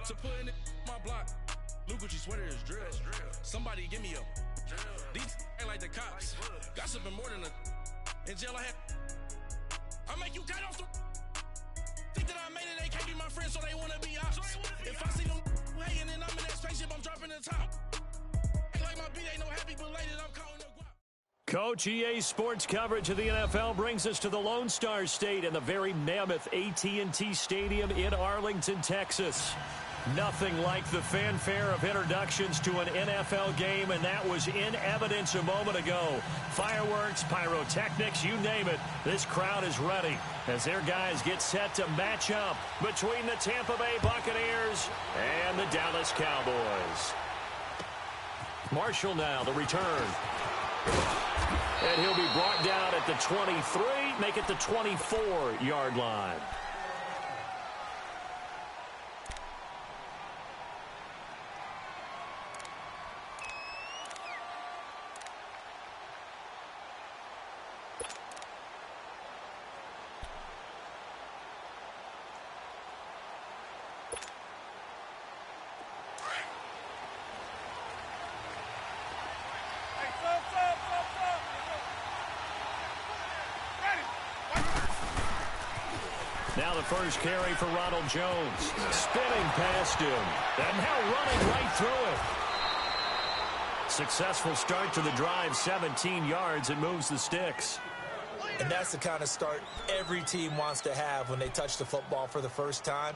To put in my block. New Gucci sweater is drill. Somebody give me a drill. These ain't like the cops. Gossiping more than a. In jail I had. I make you cut off the. Think that I made it, they can't be my friends, so they wanna be ops. If I see them hating and I'm in that spaceship, I'm dropping the top. Ain't like my beat ain't no happy belated, I'm calling the guap. Coach, EA Sports coverage of the NFL brings us to the Lone Star State and the very mammoth AT&T Stadium in Arlington, Texas. Nothing like the fanfare of introductions to an NFL game, and that was in evidence a moment ago. Fireworks, pyrotechnics, you name it. This crowd is ready as their guys get set to match up between the Tampa Bay Buccaneers and the Dallas Cowboys. Marshall now, the return. And he'll be brought down at the 23, make it the 24-yard line. Now the first carry for Ronald Jones. Spinning past him. And now running right through it. Successful start to the drive, 17 yards, and moves the sticks. And that's the kind of start every team wants to have when they touch the football for the first time.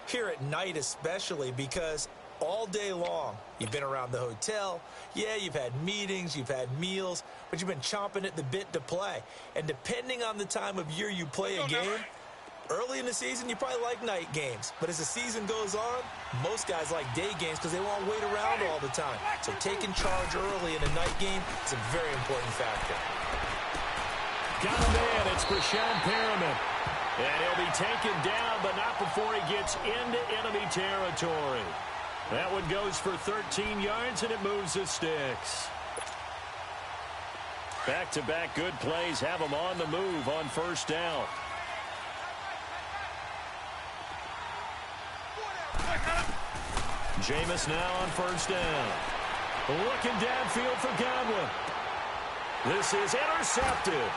Here at night especially, because all day long you've been around the hotel. Yeah, you've had meetings, you've had meals, but you've been chomping at the bit to play. And depending on the time of year you play a game, early in the season, you probably like night games. But as the season goes on, most guys like day games because they won't wait around all the time. So taking charge early in a night game is a very important factor. Got him in. It's Brashad Perriman. And he'll be taken down, but not before he gets into enemy territory. That one goes for 13 yards, and it moves the sticks. Back-to-back good plays have them on the move on first down. Jameis now on first down. Looking downfield for Godwin. This is intercepted.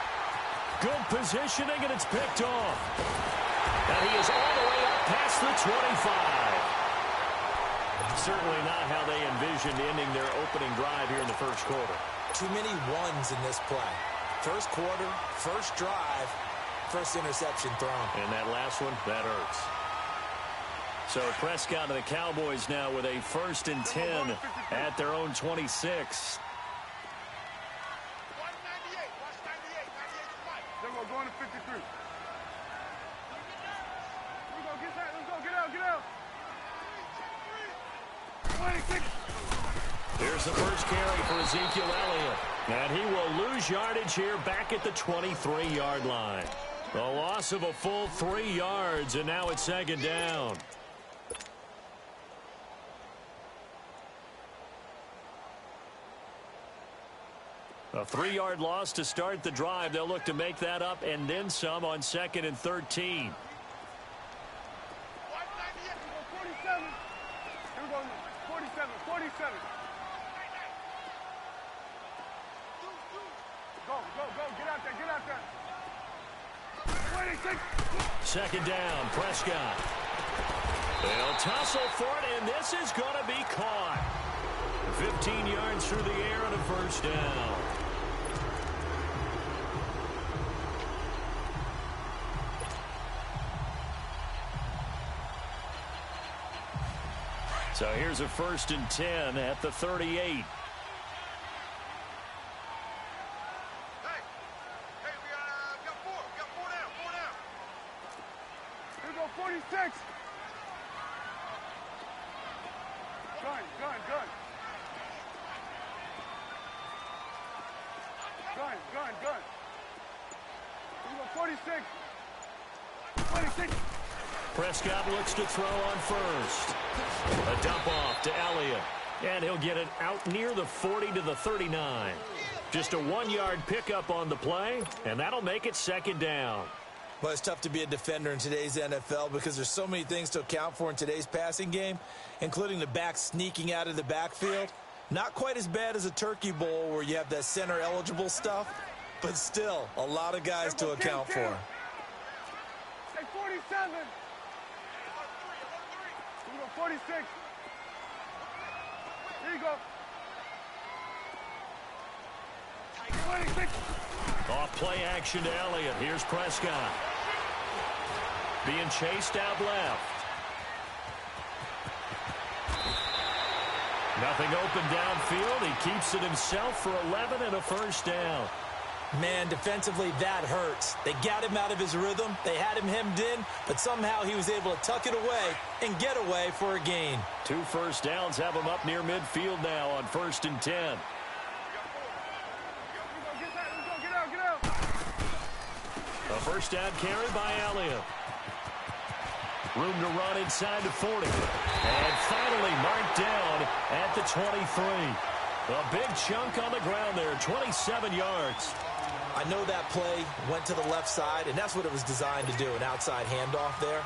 Good positioning, and it's picked off. And he is all the way up past the 25. Certainly not how they envisioned ending their opening drive here in the first quarter. Too many ones in this play. First quarter, first drive, first interception thrown. And that last one, that hurts. So Prescott and the Cowboys now with a 1st and 10 at their own 26. We're going to 53. Let's go, get out. 26. Here's the first carry for Ezekiel Elliott. And he will lose yardage here back at the 23-yard line. A loss of a full 3 yards, and now it's second down. A 3-yard loss to start the drive. They'll look to make that up and then some on 2nd and 13. 47. Here we go. 47. Go. Get out there. 26. Second down, Prescott. They'll tussle for it, and this is going to be caught. 15 yards through the air and a first down. So here's a 1st and 10 at the 38. Hey, we got four down. Here we go, 46. Gun. Here we go, 46. 26. Prescott looks to throw on first. A dump off to Elliott. And he'll get it out near the 40 to the 39. Just a 1-yard pickup on the play, and that'll make it second down. Well, it's tough to be a defender in today's NFL because there's so many things to account for in today's passing game, including the back sneaking out of the backfield. Not quite as bad as a turkey bowl where you have that center-eligible stuff, but still a lot of guys to account for. Hey, 47. You go 46. Here you go. 26. Off play action to Elliott. Here's Prescott. Being chased out left. Nothing open downfield. He keeps it himself for 11 and a first down. Man, defensively, that hurts. They got him out of his rhythm. They had him hemmed in, but somehow he was able to tuck it away and get away for a gain. 2 first downs have him up near midfield now on 1st and 10. A first down carry by Elliott. Room to run inside the 40. And finally marked down at the 23. A big chunk on the ground there, 27 yards. I know that play went to the left side, and that's what it was designed to do, an outside handoff there.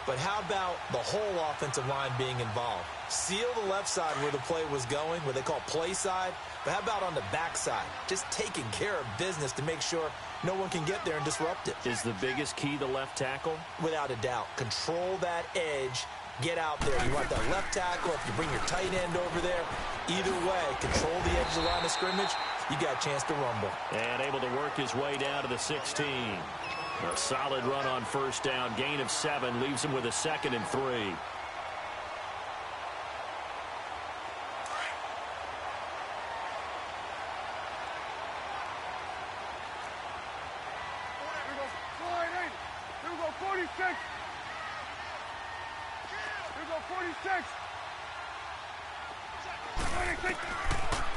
But how about the whole offensive line being involved? Seal the left side where the play was going, what they call play side. But how about on the back side? Just taking care of business to make sure no one can get there and disrupt it. Is the biggest key the left tackle? Without a doubt. Control that edge. Get out there. You want that left tackle. If you bring your tight end over there, either way, control the edge of the line of scrimmage, you got a chance to rumble. And able to work his way down to the 16. A solid run on first down. Gain of 7 leaves him with a 2nd and 3.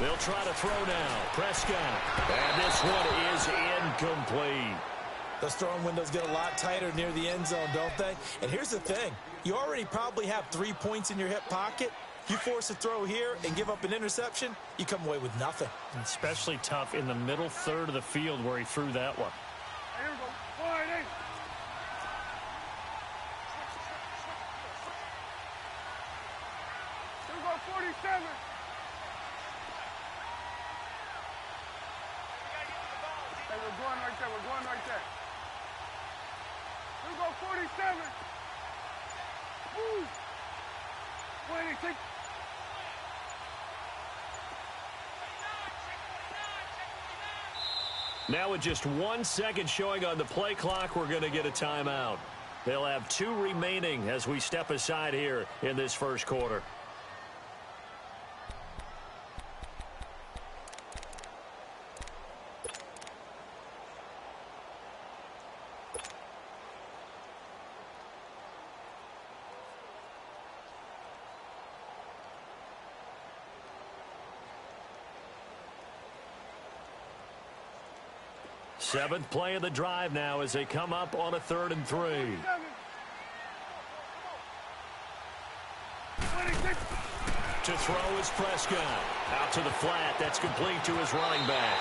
They'll try to throw now. Prescott. And this one is incomplete. Those throwing windows get a lot tighter near the end zone, don't they? And here's the thing. You already probably have 3 points in your hip pocket. You force a throw here and give up an interception, you come away with nothing. Especially tough in the middle third of the field where he threw that one. Here we go. 48. Here we go, 47. Hey, we're going right there. We're going right there. Here we go, 47. Woo! 26. Now with just 1 second showing on the play clock, we're going to get a timeout. They'll have 2 remaining as we step aside here in this first quarter. Seventh play of the drive now as they come up on a 3rd and 3. To throw is Prescott. Out to the flat. That's complete to his running back.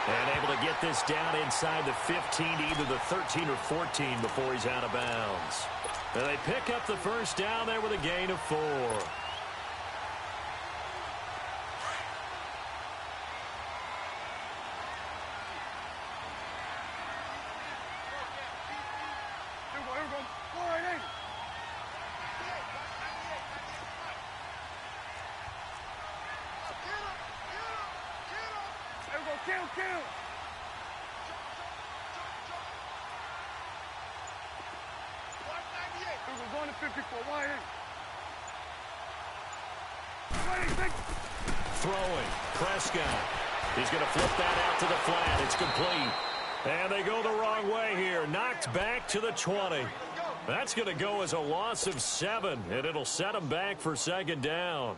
And able to get this down inside the 15, either the 13 or 14 before he's out of bounds. And they pick up the first down there with a gain of 4. Kill. We're going to 54. Why in? Throwing. Prescott. He's going to flip that out to the flat. It's complete. And they go the wrong way here. Knocked back to the 20. That's going to go as a loss of 7, and it'll set them back for 2nd down.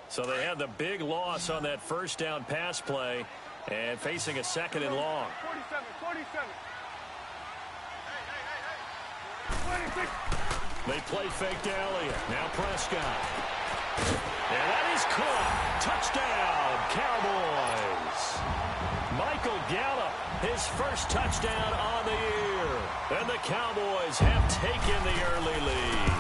So they had the big loss on that first down pass play and facing a 2nd and long. 47. 26. They play fake to Elliott. Now Prescott. And that is caught. Touchdown, Cowboys. Michael Gallup, his first touchdown on the year. And the Cowboys have taken the early lead.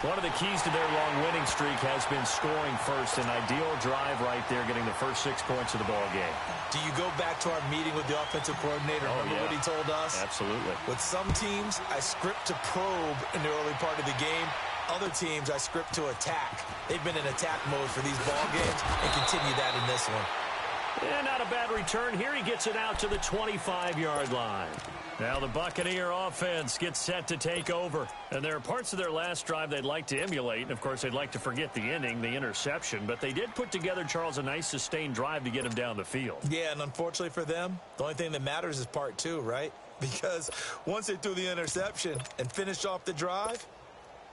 One of the keys to their long winning streak has been scoring first. An ideal drive right there, getting the first 6 points of the ball game. Do you go back to our meeting with the offensive coordinator? Remember what he told us? Absolutely. With some teams, I script to probe in the early part of the game. Other teams, I script to attack. They've been in attack mode for these ball games and continue that in this one. And not a bad return here. He gets it out to the 25-yard line. Now the Buccaneer offense gets set to take over. And there are parts of their last drive they'd like to emulate. And, of course, they'd like to forget the inning, the interception. But they did put together, Charles, a nice sustained drive to get him down the field. Yeah, and unfortunately for them, the only thing that matters is part two, right? Because once they threw the interception and finished off the drive,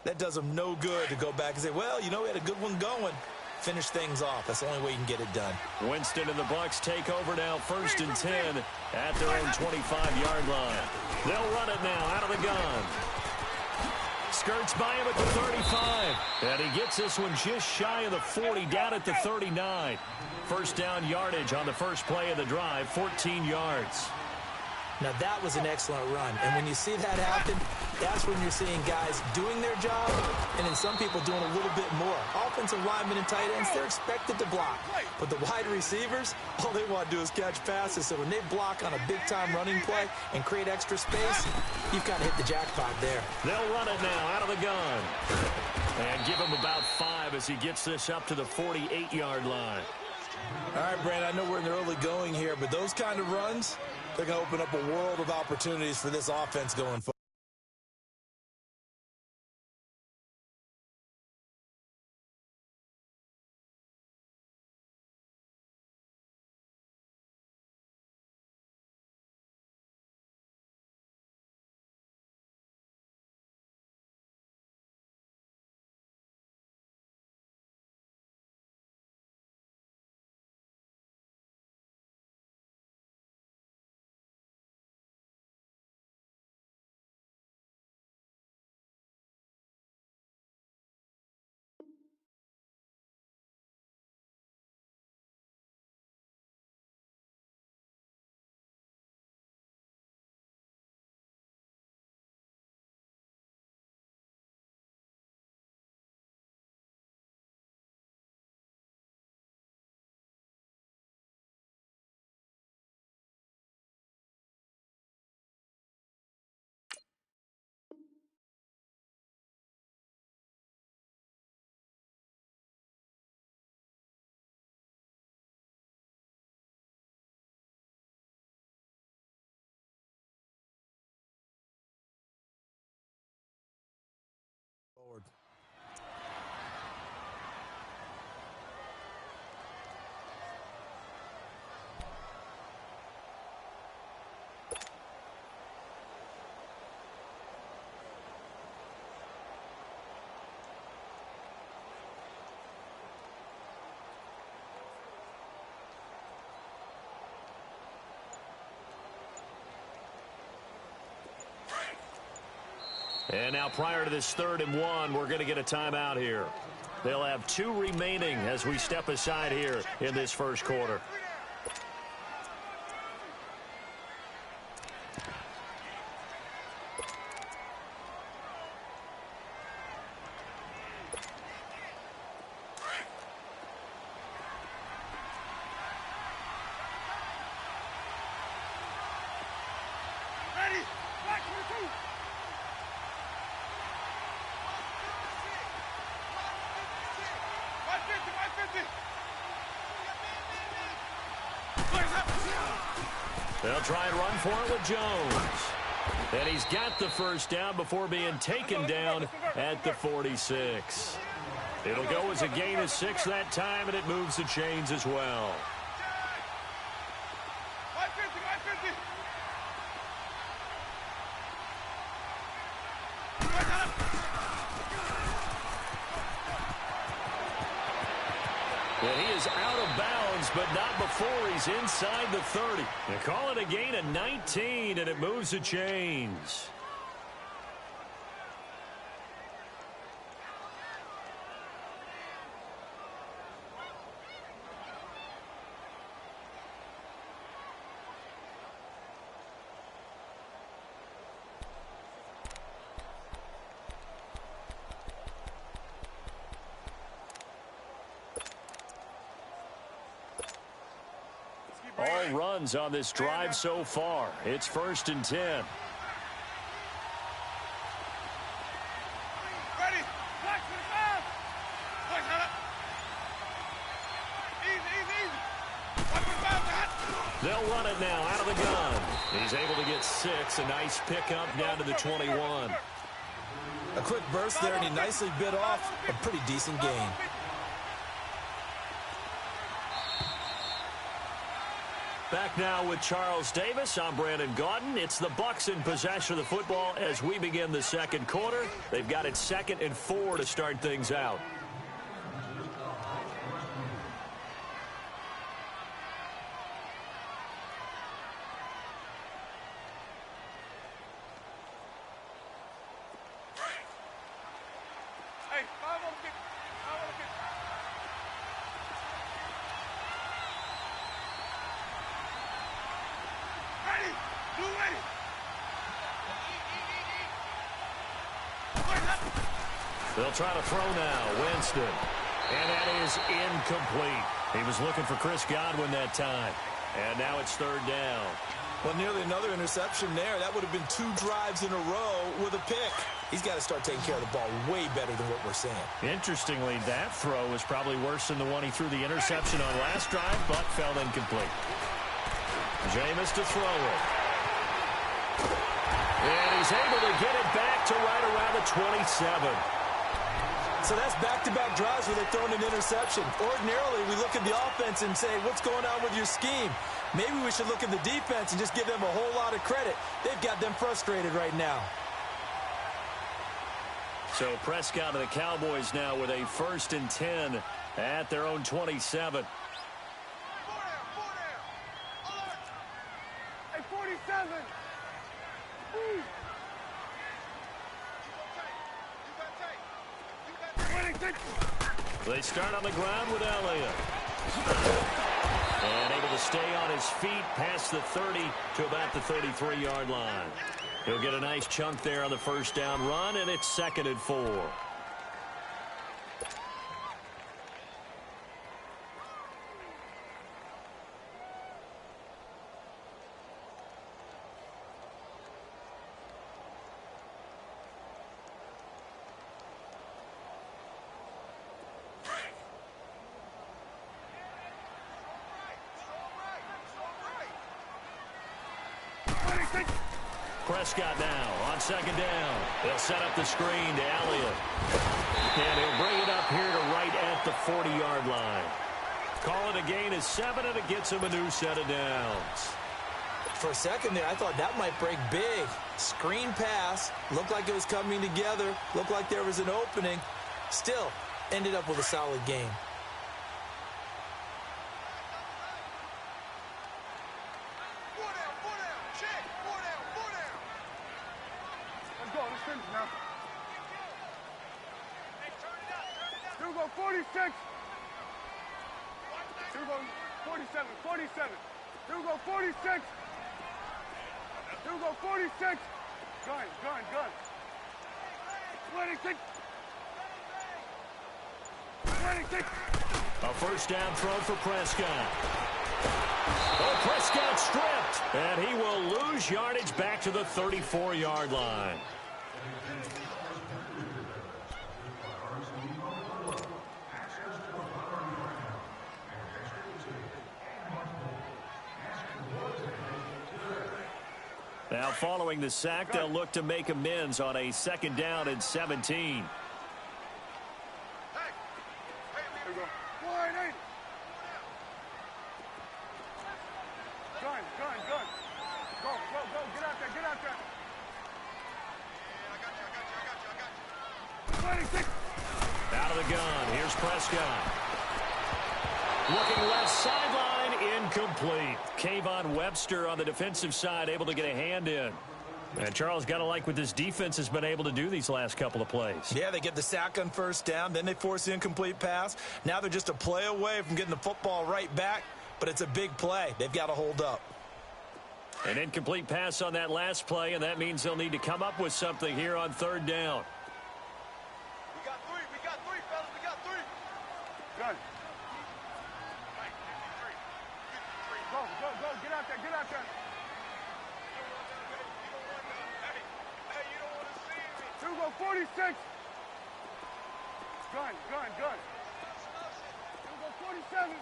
that does them no good to go back and say, well, you know, we had a good one going. Finish things off. That's the only way you can get it done. Winston and the Bucs take over now, 1st and 10 at their own 25-yard line. They'll run it now out of the gun. Skirts by him at the 35. And he gets this one just shy of the 40, down at the 39. First down yardage on the first play of the drive, 14 yards. Now, that was an excellent run. And when you see that happen, that's when you're seeing guys doing their job and then some people doing a little bit more. Offensive linemen and tight ends, they're expected to block. But the wide receivers, all they want to do is catch passes. So when they block on a big-time running play and create extra space, you've kind of hit the jackpot there. They'll run it now out of the gun. And give him about 5 as he gets this up to the 48-yard line. All right, Brandon, I know we're in the early going here, but those kind of runs, they're going to open up a world of opportunities for this offense going forward. And now prior to this 3rd and 1, we're going to get a timeout here. They'll have 2 remaining as we step aside here in this first quarter. They'll try and run for it with Jones. And he's got the first down before being taken down at the 46. It'll go as a gain of 6 that time, and it moves the chains as well. And he is out of bounds, but not before he's inside the 30. They call it a gain of 19, and it moves the chains. all runs on this drive so far. It's 1st and 10. Ready. Black 25. Black, hot. Easy. Black 25, hot. They'll run it now out of the gun. He's able to get 6. A nice pickup down to the 21. A quick burst there, and he nicely bit off a pretty decent gain. Back now with Charles Davis. I'm Brandon Gaudin. It's the Bucs in possession of the football as we begin the second quarter. They've got it 2nd and 4 to start things out. Hey, 5 on the kick. 5 on the kick. Ready. Do ready. They'll try to throw now. Winston. And that is incomplete. He was looking for Chris Godwin that time. And now it's 3rd down. Well, nearly another interception there. That would have been 2 drives in a row with a pick. He's got to start taking care of the ball way better than what we're seeing. Interestingly, that throw was probably worse than the one he threw the interception on last drive, but fell incomplete. Jameis to throw it. And he's able to get it back to right around the 27. So that's back-to-back drives where they've thrown an interception. Ordinarily, we look at the offense and say, what's going on with your scheme? Maybe we should look at the defense and just give them a whole lot of credit. They've got them frustrated right now. So Prescott and the Cowboys now with a 1st and 10 at their own 27. 4 down. Alert. Hey, 47. Woo. They start on the ground with Elliott. And able to stay on his feet past the 30 to about the 33-yard line. He'll get a nice chunk there on the 1st down run, and it's 2nd and 4. Prescott now on 2nd down. They'll set up the screen to Elliott. And he'll bring it up here to right at the 40-yard line. Call it a gain of 7, and it gets him a new set of downs. For a second there, I thought that might break big. Screen pass. Looked like it was coming together. Looked like there was an opening. Still, ended up with a solid game. Here we go, 46. Here we go, 47, 47. Here we go, 46. Here we go, 46. Gun. 26. 26. A 1st down throw for Prescott. Oh, Prescott stripped. And he will lose yardage back to the 34-yard line. Now, following the sack, they'll look to make amends on a 2nd down and 17. Here we go. Wide 8. Gun. Go. Get out there. I got you. 26. Out of the gun. Here's Prescott. Looking left sideline, incomplete. Kayvon Webster on the defensive side able to get a hand in. And Charles, got to like what this defense has been able to do these last couple of plays. Yeah, they get the sack on 1st down, then they force the incomplete pass. Now they're just a play away from getting the football right back, but it's a big play. They've got to hold up. An incomplete pass on that last play, and that means they'll need to come up with something here on 3rd down. We got three, fellas. We got 3. Gun. Go. there. Get out there. Two go 46. Gun. Two go 47.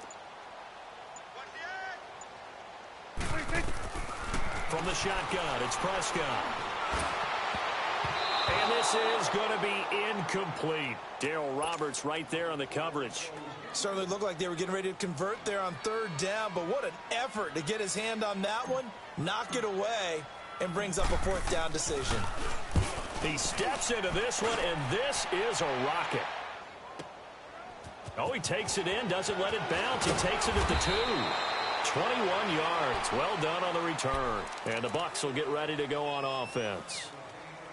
26. From the shotgun, it's Prescott. And this is going to be incomplete. Darryl Roberts right there on the coverage. Certainly looked like they were getting ready to convert there on third down, but what an effort to get his hand on that one, knock it away, and brings up a fourth down decision. He steps into this one, and this is a rocket. Oh, he takes it in, doesn't let it bounce. He takes it at the 2. 21 yards. Well done on the return. And the Bucs will get ready to go on offense.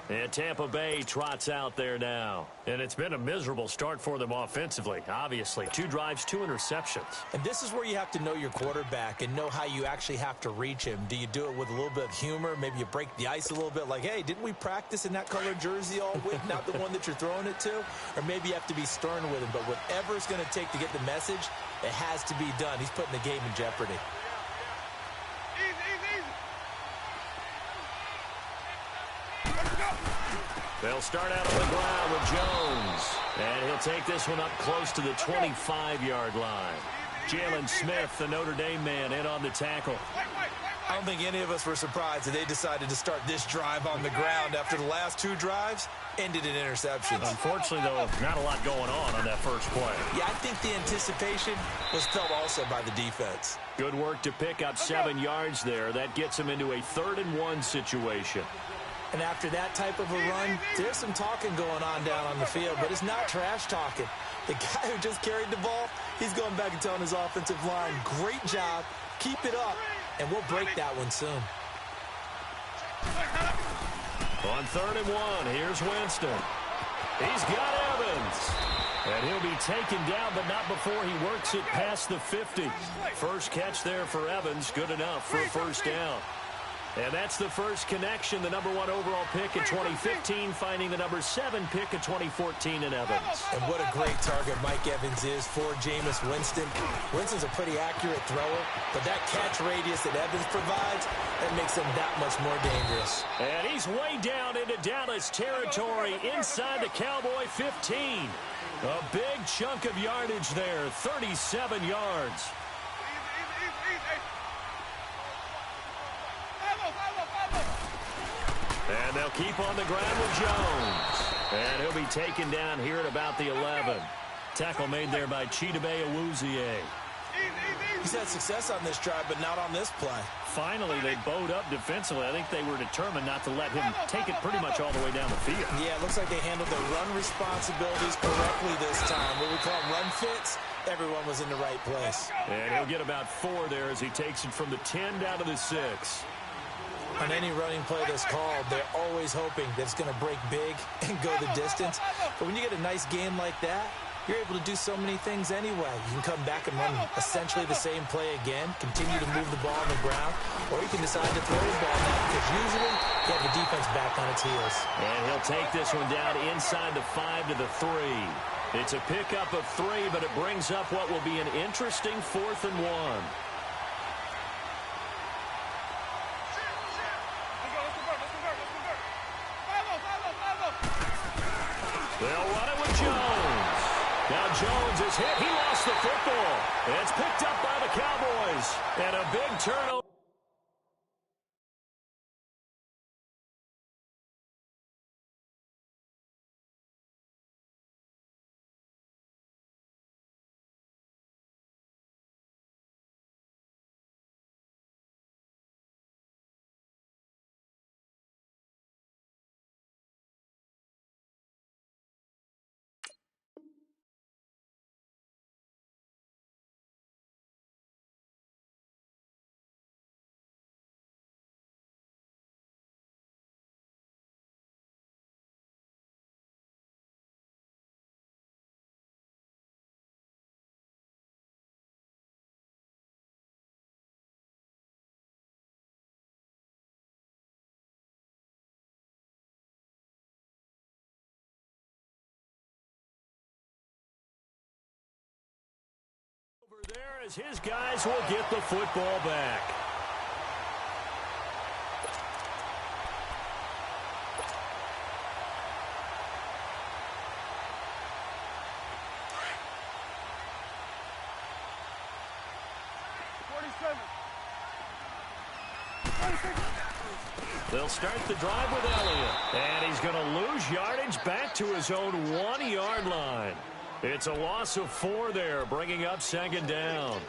And Tampa Bay trots out there now. And it's been a miserable start for them offensively, obviously. 2 drives, 2 interceptions. And this is where you have to know your quarterback and know how you actually have to reach him. Do you do it with a little bit of humor? Maybe you break the ice a little bit like, hey, didn't we practice in that color jersey all week, not the one that you're throwing it to? Or maybe you have to be stern with him. But whatever it's going to take to get the message, it has to be done. He's putting the game in jeopardy. They'll start out on the ground with Jones. And he'll take this one up close to the 25-yard line. Jalen Smith, the Notre Dame man, in on the tackle. I don't think any of us were surprised that they decided to start this drive on the ground after the last 2 drives ended in interceptions. Unfortunately, though, not a lot going on that first play. Yeah, I think the anticipation was felt also by the defense. Good work to pick up 7 yards there. That gets him into a 3rd-and-1 situation. And after that type of a run, there's some talking going on down on the field, but it's not trash talking. The guy who just carried the ball, he's going back and telling his offensive line, great job, keep it up, and we'll break that one soon. On 3rd and 1, here's Winston. He's got Evans. And he'll be taken down, but not before he works it past the 50. First catch there for Evans, good enough for a first down. And that's the first connection, the number 1 overall pick in 2015, finding the number 7 pick in 2014 in Evans. And what a great target Mike Evans is for Jameis Winston. Winston's a pretty accurate thrower, but that catch radius that Evans provides, that makes him that much more dangerous. And he's way down into Dallas territory inside the Cowboy 15. A big chunk of yardage there, 37 yards. And they'll keep on the ground with Jones. And he'll be taken down here at about the 11. Tackle made there by Chidobe Awuzie. He's had success on this drive, but not on this play. Finally, they bowed up defensively. I think they were determined not to let him take it pretty much all the way down the field. Yeah, it looks like they handled their run responsibilities correctly this time. What we call run fits, everyone was in the right place. And he'll get about 4 there as he takes it from the 10 down to the 6. On any running play that's called, they're always hoping that it's going to break big and go the distance. But when you get a nice game like that, you're able to do so many things anyway. You can come back and run essentially the same play again, continue to move the ball on the ground, or you can decide to throw the ball now because usually you have the defense back on its heels. And he'll take this one down inside the 5 to the 3. It's a pickup of 3, but it brings up what will be an interesting 4th and 1. They'll run it with Jones. Now Jones is hit. He lost the football. It's picked up by the Cowboys. And a big turnover. There as his guys will get the football back. They'll start the drive with Elliott. And he's going to lose yardage back to his own 1-yard line. It's a loss of 4 there, bringing up second down.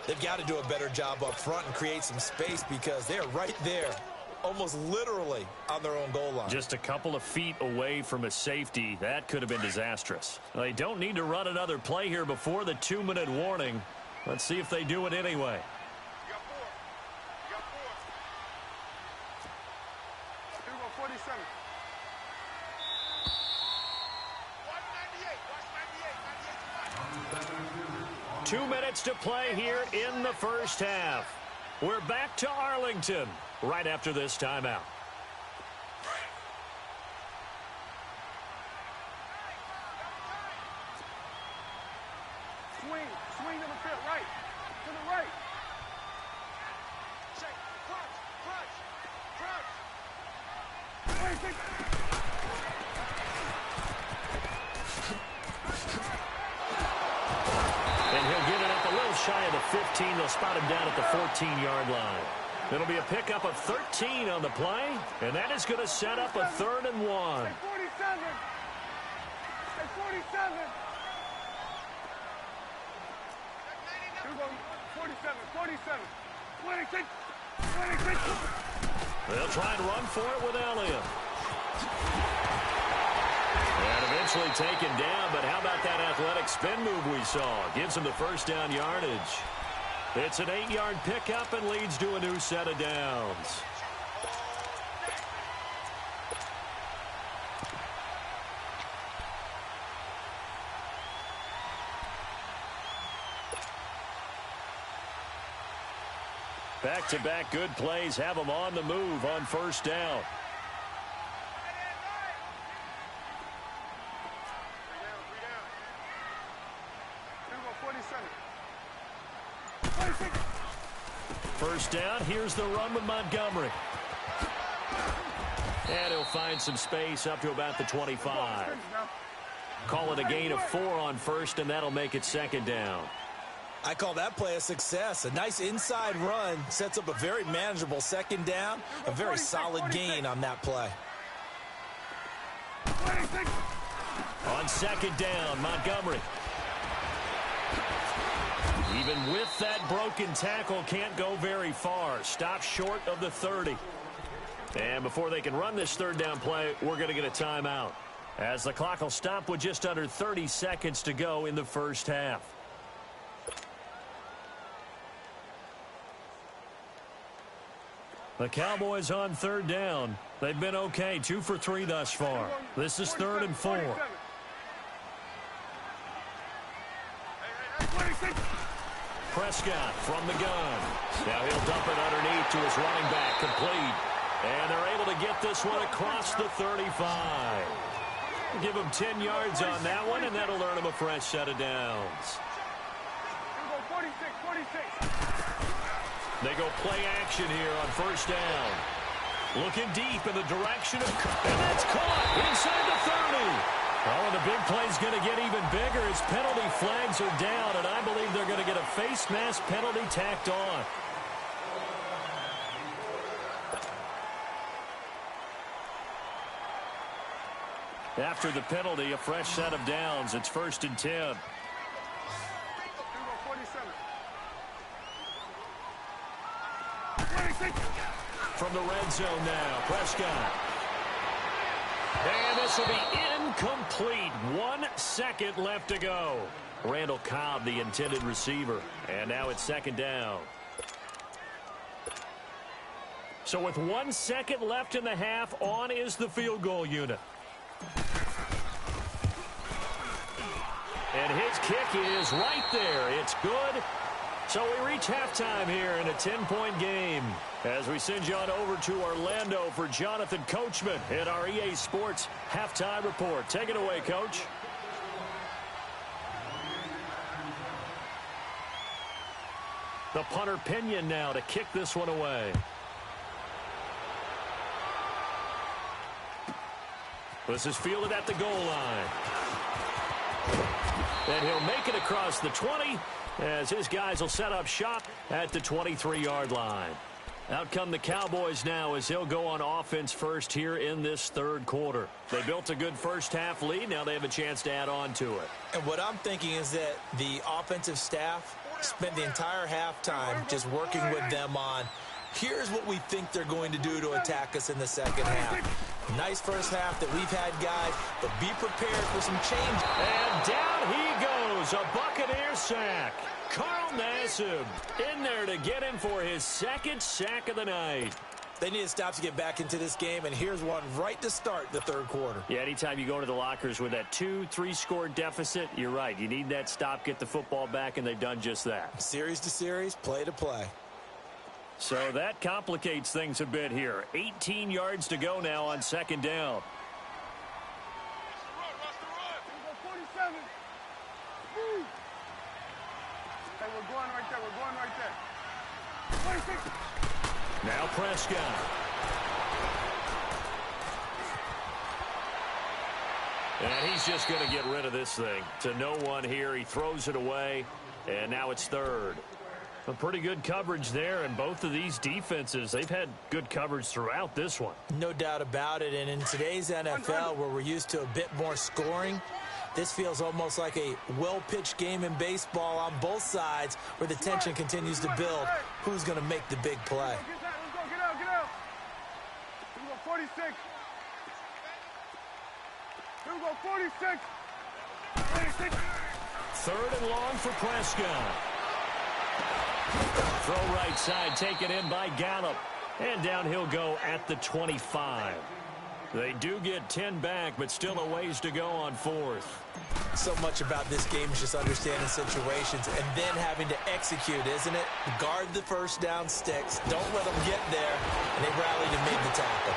They've got to do a better job up front and create some space because they're right there, almost literally on their own goal line. Just a couple of feet away from a safety. That could have been disastrous. They don't need to run another play here before the 2-minute warning. Let's see if they do it anyway. Here we go, 47. 2 minutes to play here in the first half. We're back to Arlington right after this timeout. Swing to the field, right. To the right. Check, crunch. Wait, And he'll get it up a little shy of the 15. They'll spot him down at the 14-yard line. It'll be a pickup of 13 on the play, and that is going to set up a 3rd and 1. Hey, 47. Hey, 47. Here we go, 47, 47. 26. 26. They'll try and run for it with Elliott. And eventually taken down, but how about that athletic spin move we saw? Gives him the first down yardage. It's an 8-yard pickup and leads to a new set of downs. Back-to-back good plays have them on the move on first down. First down, here's the run with Montgomery. And he'll find some space up to about the 25. Call it a gain of 4 on first, and that'll make it second down. I call that play a success. A nice inside run sets up a very manageable second down. A very solid gain on that play. On second down, Montgomery. Even with that broken tackle, can't go very far. Stop short of the 30. And before they can run this third down play, we're going to get a timeout, as the clock will stop with just under 30 seconds to go in the first half. The Cowboys on third down. They've been okay, 2 for 3 thus far. This is 3rd and 4. Prescott from the gun. Now he'll dump it underneath to his running back, complete. And they're able to get this one across the 35. Give him 10 yards on that one, and that'll earn him a fresh set of downs. They go play action here on first down. Looking deep in the direction of, and that's caught inside the 30. Oh, and the big play's going to get even bigger as penalty flags are down, and I believe they're going to get a face mask penalty tacked on. After the penalty, a fresh set of downs. It's 1st and 10. From the red zone now, Prescott. And this will be incomplete. 1 second left to go. Randall Cobb, the intended receiver. And now it's second down. So with 1 second left in the half, on is the field goal unit. And his kick is right there. It's good. So we reach halftime here in a 10-point game as we send you on over to Orlando for Jonathan Coachman in our EA Sports Halftime Report. Take it away, Coach. The punter Pinion now to kick this one away. This is fielded at the goal line. And he'll make it across the 20 as his guys will set up shop at the 23-yard line. Out come the Cowboys now as they'll go on offense first here in this third quarter. They built a good first-half lead. Now they have a chance to add on to it. And what I'm thinking is that the offensive staff spent the entire halftime just working with them on, here's what we think they're going to do to attack us in the second half. Nice first half that we've had, guys, but be prepared for some change. And down he goes, a Buccaneer sack. Carl Nassib in there to get him for his second sack of the night. They need to stop to get back into this game, and here's one right to start the third quarter. Yeah, anytime you go into the lockers with that 2-3 score deficit, you're right. You need that stop, get the football back, and they've done just that. Series to series, play to play. So that complicates things a bit here. 18 yards to go now on second down. We're going right there. We're going right there. 26. Now Prescott. And he's just going to get rid of this thing. To no one here. He throws it away. And now it's third. A pretty good coverage there. And both of these defenses, they've had good coverage throughout this one. No doubt about it. And in today's NFL, where we're used to a bit more scoring, this feels almost like a well-pitched game in baseball on both sides where the tension continues to build. Who's going to make the big play? Let's go, get out, get out. Here we go, 46. Here we go, 46. 46. Third and long for Prescott. Throw right side, taken in by Gallup. And down he'll go at the 25. They do get 10 back, but still a ways to go on fourth. So much about this game is just understanding situations and then having to execute, isn't it? Guard the first down sticks. Don't let them get there. And they rallied and made the tackle.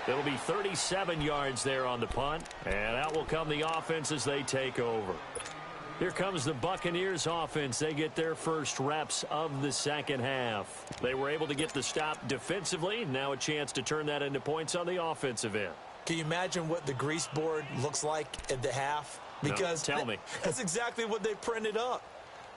It'll be 37 yards there on the punt. And out will come the offense as they take over. Here comes the Buccaneers offense. They get their first reps of the second half. They were able to get the stop defensively. Now a chance to turn that into points on the offensive end. Can you imagine what the grease board looks like at the half? Because no, tell me. That's exactly what they printed up.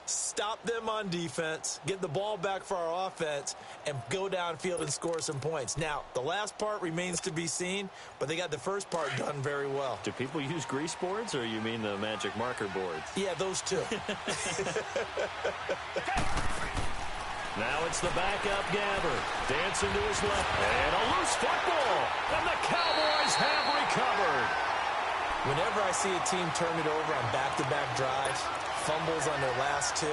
Stop them on defense, get the ball back for our offense, and go downfield and score some points. Now, the last part remains to be seen, but they got the first part done very well. Do people use grease boards, or you mean the magic marker boards? Yeah, those two. Now it's the backup Gabbert. Dancing to his left. And a loose football. And the Cowboys have recovered. Whenever I see a team turn it over on back-to-back drives, fumbles on their last two,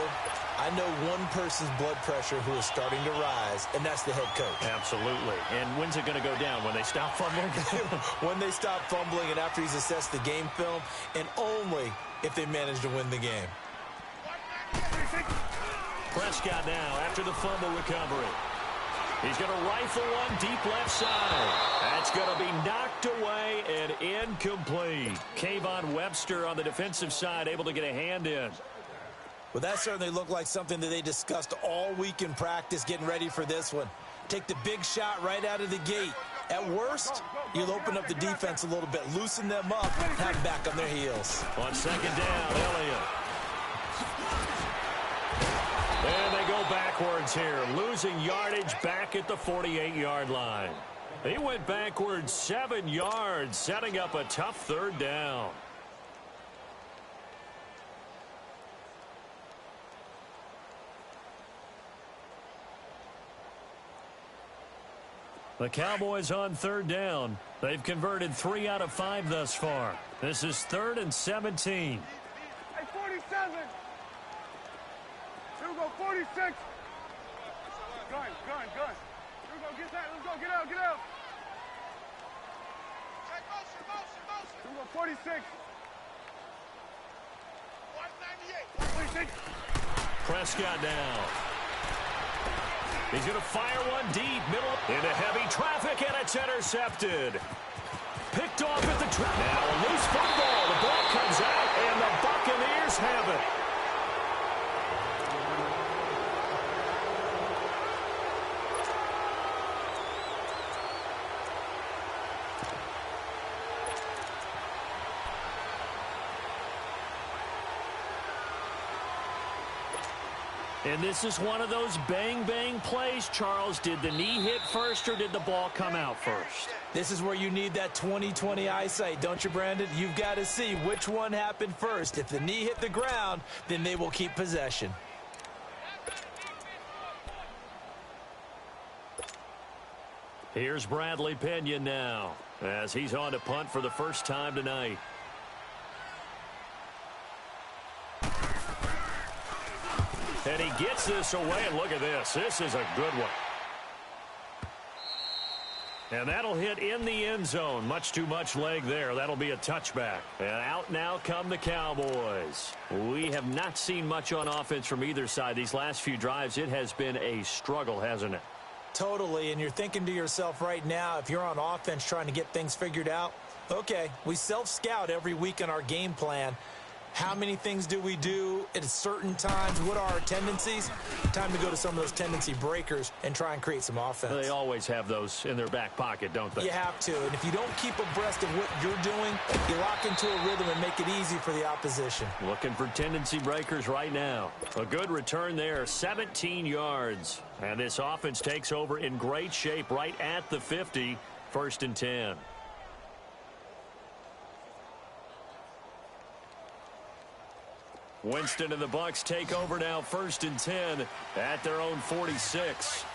I know one person's blood pressure who is starting to rise, and that's the head coach. Absolutely. And when's it going to go down? When they stop fumbling? When they stop fumbling and after he's assessed the game film, and only if they manage to win the game. Prescott now after the fumble recovery. He's going to rifle one deep left side. That's going to be knocked away and incomplete. Kayvon Webster on the defensive side able to get a hand in. Well, that certainly looked like something that they discussed all week in practice getting ready for this one. Take the big shot right out of the gate. At worst, you'll open up the defense a little bit, loosen them up, have them back on their heels. On second down, Elliott. And they go backwards here, losing yardage back at the 48-yard line. He went backwards 7 yards, setting up a tough third down. The Cowboys on third down. They've converted 3 out of 5 thus far. This is 3rd and 17. Hey, 47. Here we go, 46. Gun. Here we go, get that. Let's go, get out. Here we go, 46. 46. Prescott now. He's going to fire one deep, middle, into heavy traffic, and it's intercepted. Picked off at the trap. Now a loose football. The ball comes out, and the Buccaneers have it. And this is one of those bang-bang plays, Charles. Did the knee hit first or did the ball come out first? This is where you need that 20/20 eyesight, don't you, Brandon? You've got to see which one happened first. If the knee hit the ground, then they will keep possession. Here's Bradley Pinion now as he's on to punt for the first time tonight. And he gets this away, and look at this. This is a good one. And that'll hit in the end zone. Much too much leg there. That'll be a touchback. And out now come the Cowboys. We have not seen much on offense from either side. These last few drives, it has been a struggle, hasn't it? Totally, and you're thinking to yourself right now, if you're on offense trying to get things figured out, okay, we self-scout every week on our game plan. How many things do we do at certain times? What are our tendencies? Time to go to some of those tendency breakers and try and create some offense. They always have those in their back pocket, don't they? You have to, and if you don't keep abreast of what you're doing, you lock into a rhythm and make it easy for the opposition. Looking for tendency breakers right now. A good return there, 17 yards. And this offense takes over in great shape right at the 50, 1st and 10. Winston and the Bucs take over now, 1st and 10 at their own 46.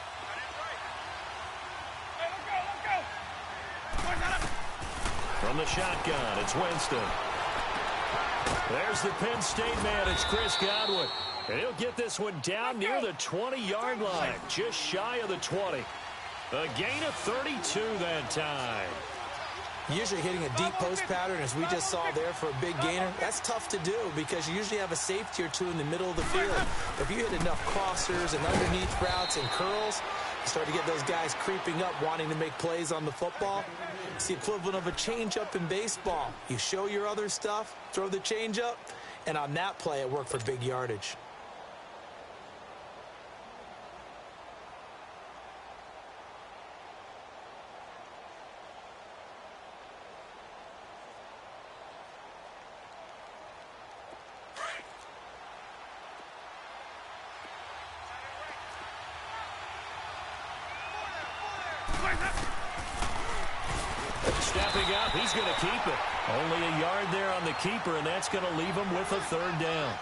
From the shotgun, it's Winston. There's the Penn State man, it's Chris Godwin. And he'll get this one down near the 20-yard line, just shy of the 20. A gain of 32 that time. Usually hitting a deep post pattern, as we just saw there, for a big gainer, that's tough to do because you usually have a safety or two in the middle of the field. If you hit enough crossers and underneath routes and curls, you start to get those guys creeping up, wanting to make plays on the football. It's the equivalent of a changeup in baseball. You show your other stuff, throw the changeup, and on that play, it worked for big yardage. Stepping up, he's going to keep it. Only a yard there on the keeper, and that's going to leave him with a 3rd down.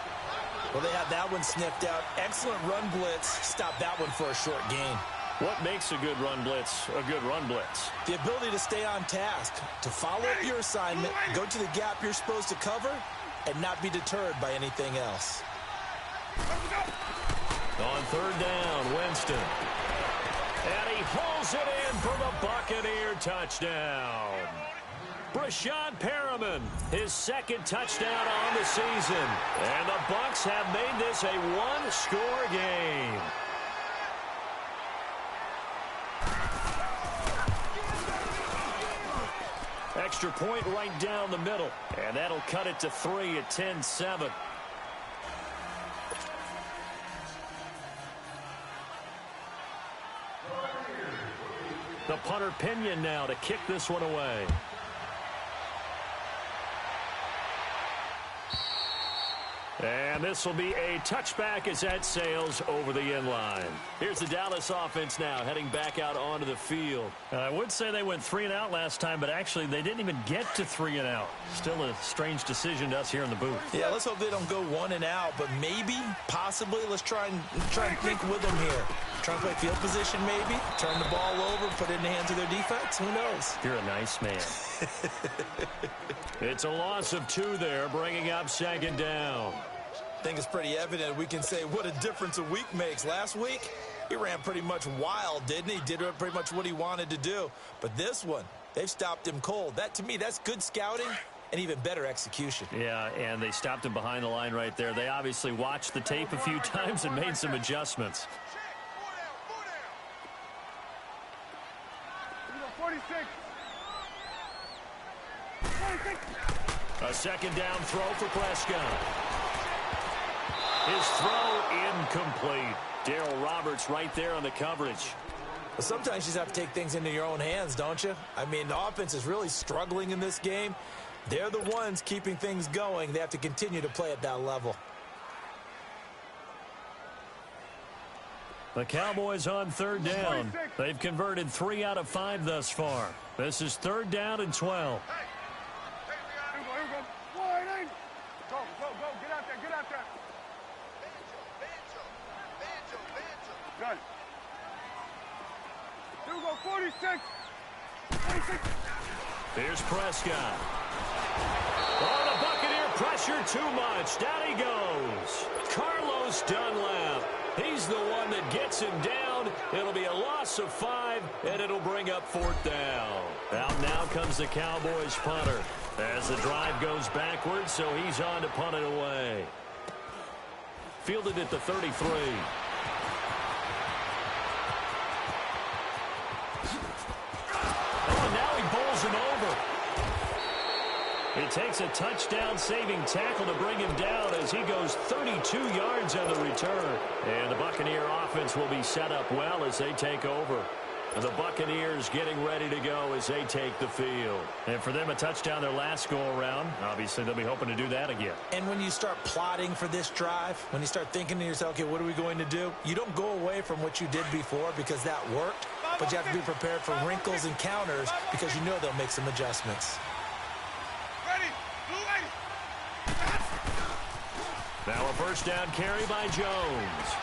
Well, they had that one sniffed out. Excellent run blitz. Stop that one for a short gain. What makes a good run blitz a good run blitz? The ability to stay on task, to follow up your assignment, go to the gap you're supposed to cover, and not be deterred by anything else. On 3rd down, Winston. And he hauls it in for the Buccaneer touchdown. Brashad Perriman, his 2nd touchdown on the season. And the Bucs have made this a one-score game. Extra point right down the middle. And that'll cut it to 3 at 10-7. The punter Pinion now to kick this one away. And this will be a touchback as that sails over the end line. Here's the Dallas offense now heading back out onto the field. I would say they went 3 and out last time, but actually they didn't even get to 3 and out. Still a strange decision to us here in the booth. Yeah, let's hope they don't go 1 and out, but maybe, possibly, let's try and think with them here. Try and play field position maybe, turn the ball over, put it in the hands of their defense. Who knows? You're a nice man. It's a loss of 2 there, bringing up 2nd down. I think it's pretty evident. We can say what a difference a week makes. Last week, he ran pretty much wild, didn't he? Did pretty much what he wanted to do. But this one, they've stopped him cold. That, to me, that's good scouting and even better execution. Yeah, and they stopped him behind the line right there. They obviously watched the tape a few times and made some adjustments. 46. A 2nd down throw for Prescott. His throw incomplete. Darryl Roberts right there on the coverage. But sometimes you just have to take things into your own hands, don't you? I mean, the offense is really struggling in this game. They're the ones keeping things going. They have to continue to play at that level. The Cowboys on third down. They've converted 3 out of 5 thus far. This is third down and 12. Here we go. Wide in. Go. Get out there. Good. Here we go. 46. Here's Prescott. Oh, the Buccaneer pressure too much. Down he goes. Carlos Dunlap. He's the one that gets him down. It'll be a loss of 5, and it'll bring up 4th down. Out now comes the Cowboys punter as the drive goes backwards, so he's on to punt it away. Fielded at the 33. Oh, now he bowls him over. It takes a touchdown-saving tackle to bring him down as he goes 32 yards on the return. And the Buccaneer offense will be set up well as they take over. And the Buccaneers getting ready to go as they take the field. And for them, a touchdown their last go-around. Obviously, they'll be hoping to do that again. And when you start plotting for this drive, when you start thinking to yourself, okay, what are we going to do? You don't go away from what you did before because that worked, but you have to be prepared for wrinkles and counters because you know they'll make some adjustments. Now a first down carry by Jones.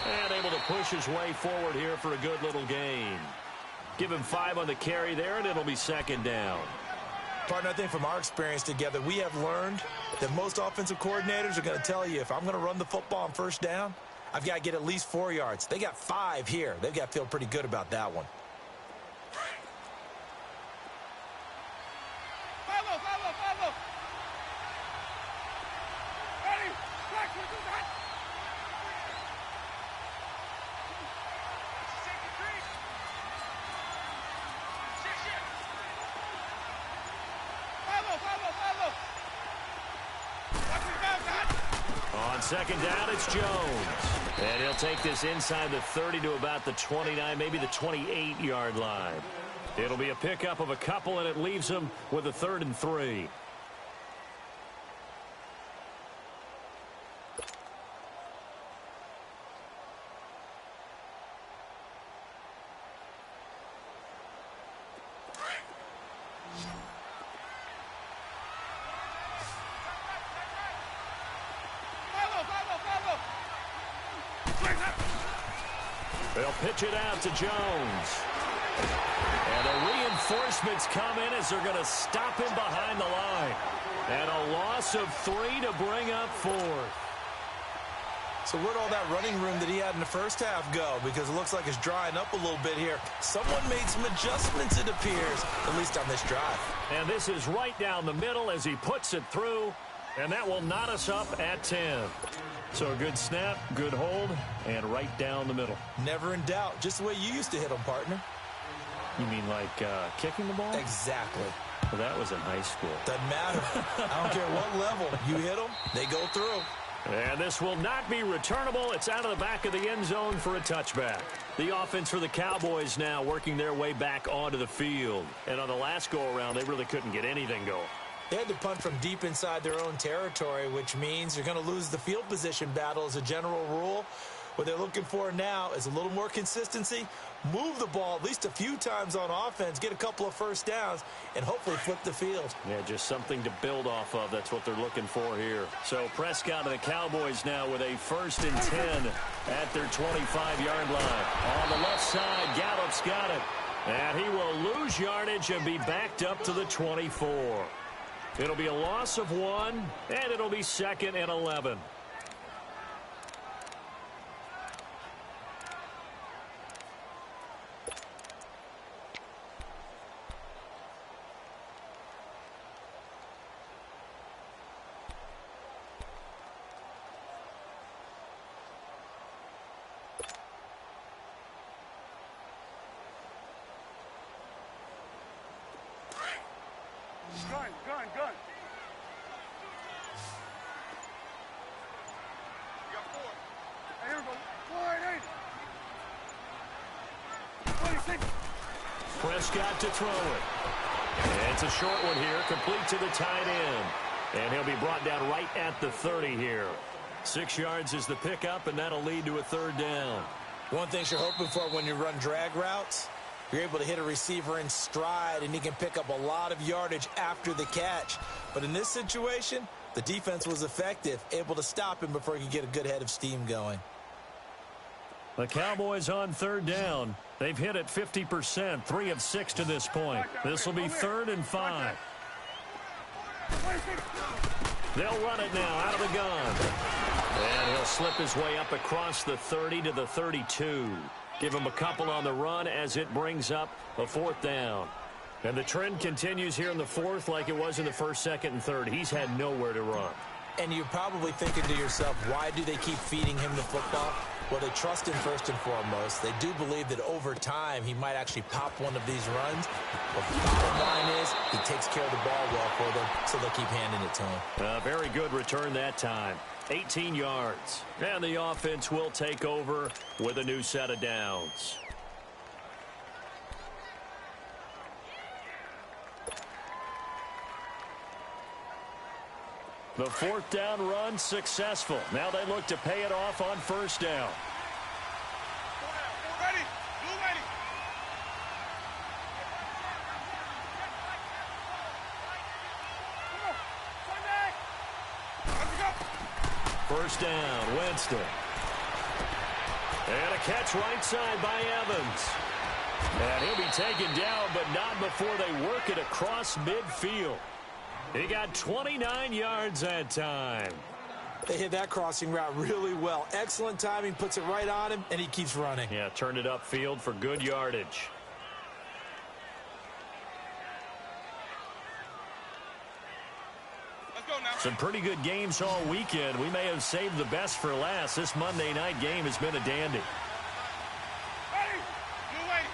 And able to push his way forward here for a good little gain. Give him 5 on the carry there, and it'll be second down. Partner, I think from our experience together, we have learned that most offensive coordinators are going to tell you, if I'm going to run the football on first down, I've got to get at least 4 yards. They got 5 here. They've got to feel pretty good about that one. Follow. Ready. Back. Follow. On second down, it's Jones. And he'll take this inside the 30 to about the 29, maybe the 28-yard line. It'll be a pickup of a couple, and it leaves him with a 3rd and 3. They'll pitch it out to Jones. And the reinforcements come in as they're going to stop him behind the line. And a loss of 3 to bring up 4th. So where'd all that running room that he had in the first half go? Because it looks like it's drying up a little bit here. Someone made some adjustments, it appears, at least on this drive. And this is right down the middle as he puts it through. And that will knot us up at 10. So a good snap, good hold, and right down the middle. Never in doubt. Just the way you used to hit them, partner. You mean like kicking the ball? Exactly. Well, that was in high school. Doesn't matter. I don't care what level. You hit them, they go through. And this will not be returnable. It's out of the back of the end zone for a touchback. The offense for the Cowboys now working their way back onto the field. And on the last go-around, they really couldn't get anything going. They had to punt from deep inside their own territory, which means you're going to lose the field position battle as a general rule. What they're looking for now is a little more consistency, move the ball at least a few times on offense, get a couple of first downs, and hopefully flip the field. Yeah, just something to build off of. That's what they're looking for here. So Prescott and the Cowboys now with a 1st and 10 at their 25-yard line. On the left side, Gallup's got it. And he will lose yardage and be backed up to the 24. It'll be a loss of 1, and it'll be 2nd and 11. Gun. You got 4. Hey, here we go. Wide in. 26. Prescott to throw it. And it's a short one here, complete to the tight end. And he'll be brought down right at the 30 here. 6 yards is the pickup, and that'll lead to a 3rd down. One thing you're hoping for when you run drag routes, you're able to hit a receiver in stride, and he can pick up a lot of yardage after the catch. But in this situation, the defense was effective, able to stop him before he could get a good head of steam going. The Cowboys on third down. They've hit it 50%, 3 of 6 to this point. This will be 3rd and 5. They'll run it now out of the gun. And he'll slip his way up across the 30 to the 32. Give him a couple on the run as it brings up a 4th down. And the trend continues here in the 4th like it was in the 1st, 2nd, and 3rd. He's had nowhere to run. And you're probably thinking to yourself, why do they keep feeding him the football? Well, they trust him first and foremost. They do believe that over time he might actually pop one of these runs. But the bottom line is he takes care of the ball well for them, so they'll keep handing it to him. A very good return that time. 18 yards. And the offense will take over with a new set of downs. The 4th down run successful. Now they look to pay it off on 1st down. Ready. Blue ready. First down, Winston. And a catch right side by Evans. And he'll be taken down, but not before they work it across midfield. He got 29 yards that time. They hit that crossing route really well. Excellent timing, puts it right on him, and he keeps running. Yeah, turned it upfield for good yardage. Let's go now. Some pretty good games all weekend. We may have saved the best for last. This Monday night game has been a dandy. Ready. Blue ready.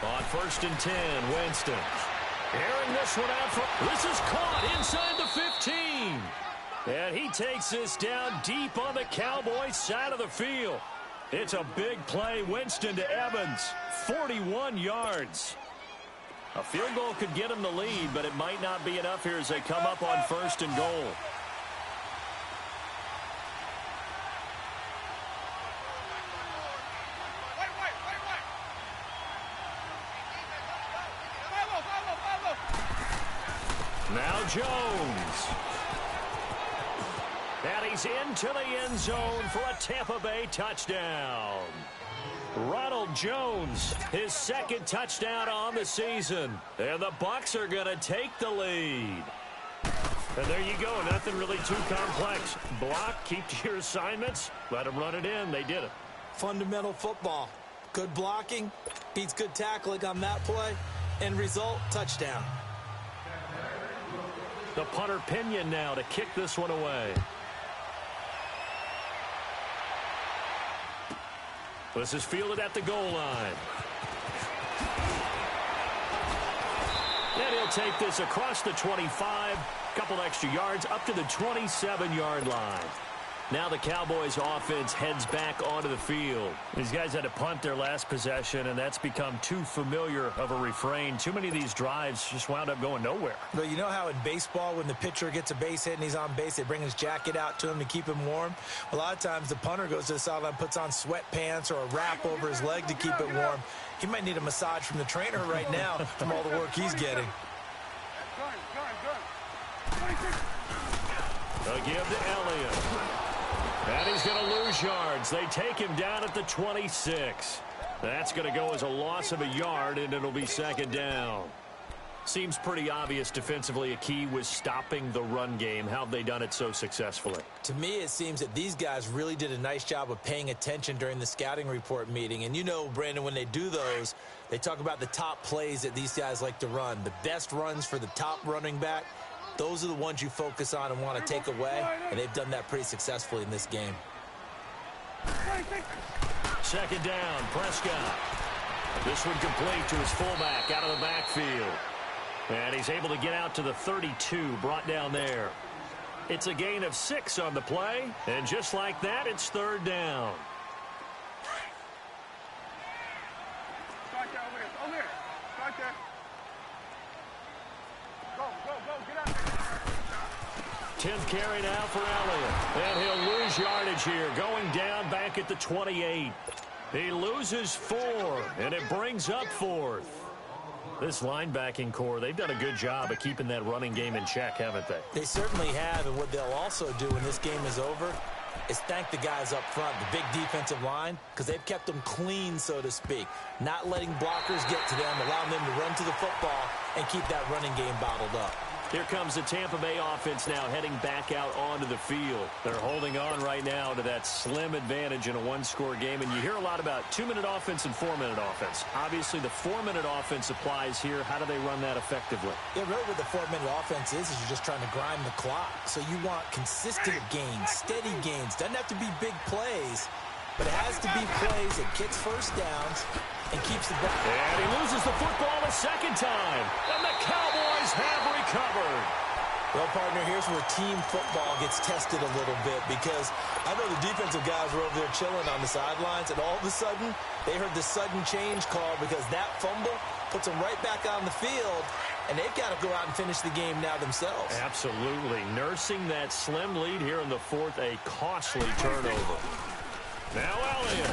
On 1st and 10, Winston. Airing this one out. This is caught inside the 15. And he takes this down deep on the Cowboys side of the field. It's a big play. Winston to Evans. 41 yards. A field goal could get him the lead, but it might not be enough here as they come up on 1st and goal. Now Jones. And he's into the end zone for a Tampa Bay touchdown. Ronald Jones, his 2nd touchdown on the season. And the Bucs are going to take the lead. And there you go. Nothing really too complex. Block, keep to your assignments, let them run it in. They did it. Fundamental football. Good blocking, beats good tackling on that play. End result, touchdown. The punter Pinion now to kick this one away. This is fielded at the goal line. And he'll take this across the 25, couple extra yards, up to the 27-yard line. Now the Cowboys offense heads back onto the field. These guys had to punt their last possession, and that's become too familiar of a refrain. Too many of these drives just wound up going nowhere. But you know how in baseball, when the pitcher gets a base hit and he's on base, they bring his jacket out to him to keep him warm? A lot of times the punter goes to the sideline, puts on sweatpants or a wrap over his leg to keep it warm. He might need a massage from the trainer right now from all the work he's getting. They'll give to Elliott. And he's going to lose yards. They take him down at the 26. That's going to go as a loss of a yard, and it'll be 2nd down. Seems pretty obvious defensively a key was stopping the run game. How have they done it so successfully? To me, it seems that these guys really did a nice job of paying attention during the scouting report meeting. And you know, Brandon, when they do those, they talk about the top plays that these guys like to run. The best runs for the top running back. Those are the ones you focus on and want to take away, and they've done that pretty successfully in this game. 2nd down, Prescott. This one complete to his fullback out of the backfield. And he's able to get out to the 32, brought down there. It's a gain of 6 on the play, and just like that, it's 3rd down. Start there, over here. Start there. Go, get out there. 10th carry now for Elliott. And he'll lose yardage here, going down back at the 28. He loses 4, and it brings up 4th. This linebacking core, they've done a good job of keeping that running game in check, haven't they? They certainly have, and what they'll also do when this game is over is thank the guys up front, the big defensive line, because they've kept them clean, so to speak, not letting blockers get to them, allowing them to run to the football and keep that running game bottled up. Here comes the Tampa Bay offense now heading back out onto the field. They're holding on right now to that slim advantage in a one-score game. And you hear a lot about 2-minute offense and 4-minute offense. Obviously, the 4-minute offense applies here. How do they run that effectively? Yeah, really what the 4-minute offense is you're just trying to grind the clock. So you want consistent gains, steady gains. Doesn't have to be big plays, but it has to be plays that gets first downs and keeps the ball. And he loses the football a second time. And the Cowboys have recovered. Well, partner, here's where team football gets tested a little bit, because I know the defensive guys were over there chilling on the sidelines, and all of a sudden, they heard the sudden change call because that fumble puts them right back on the field, and they've got to go out and finish the game now themselves. Absolutely. Nursing that slim lead here in the 4th, a costly turnover. Now Elliott.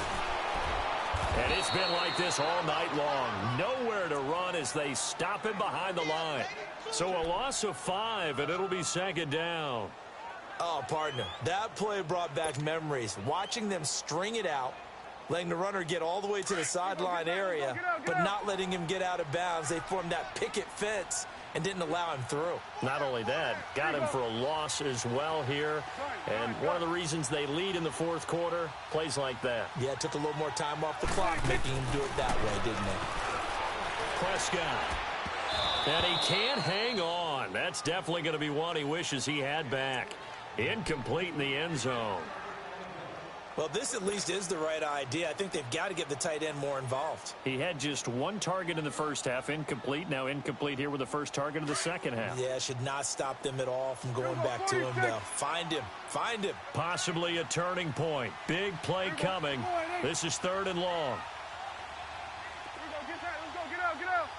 And it's been like this all night long. Nowhere to run as they stop him behind the line. So a loss of 5, and it'll be second down. Oh, partner, that play brought back memories. Watching them string it out, letting the runner get all the way to the sideline area, but not letting him get out of bounds. They formed that picket fence and didn't allow him through. Not only that, got him for a loss as well here. And one of the reasons they lead in the 4th quarter, plays like that. Yeah, it took a little more time off the clock, making him do it that way, didn't it? Prescott. And he can't hang on. That's definitely going to be one he wishes he had back. Incomplete in the end zone. Well, this at least is the right idea. I think they've got to get the tight end more involved. He had just 1 target in the first half, incomplete. Now incomplete here with the first target of the second half. Yeah, should not stop them at all from going back to him, though. Find him. Find him. Possibly a turning point. Big play coming. This is 3rd and long. Let's go, get out, get out.